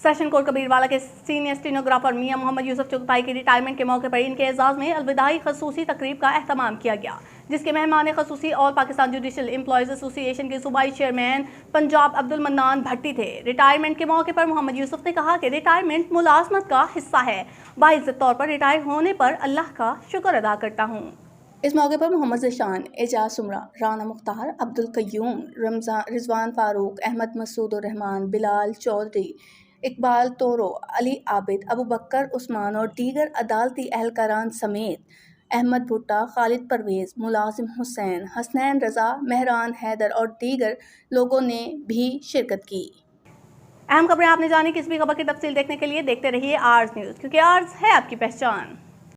Session court Kabirwala کے senior stenographer میاں محمد یوسف چغتائی کی ریٹائرمنٹ کے موقع پر ان کے اعزاز میں الوداعی خصوصی تقریب کا اہتمام کیا گیا، جس کے مہمان خصوصی اور پاکستان جوڈیشل امپلائیز ایسوسی ایشن کے صوبائی چیئرمین پنجاب عبد المنان بھٹی تھے۔ ریٹائرمنٹ کے موقع پر محمد یوسف نے کہا کہ ریٹائرمنٹ ملازمت کا حصہ ہے، باعزت طور پر ریٹائر ہونے پر اللہ کا شکر ادا کرتا ہوں۔ اس موقع پر محمد ذیشان، اعجاز سمرہ، رانا مختار، عبد القیوم، رضوان فاروق، احمد مسعود الرحمان، بلال چودھری، اقبال تورو، علی عابد، ابو بکر عثمان اور دیگر عدالتی اہلکاران سمیت احمد بھٹا، خالد پرویز، ملازم حسین، حسنین رضا، مہران حیدر اور دیگر لوگوں نے بھی شرکت کی۔ اہم خبریں آپ نے جانی، کسی بھی خبر کی تفصیل دیکھنے کے لیے دیکھتے رہیے آرز نیوز، کیونکہ آرز ہے آپ کی پہچان۔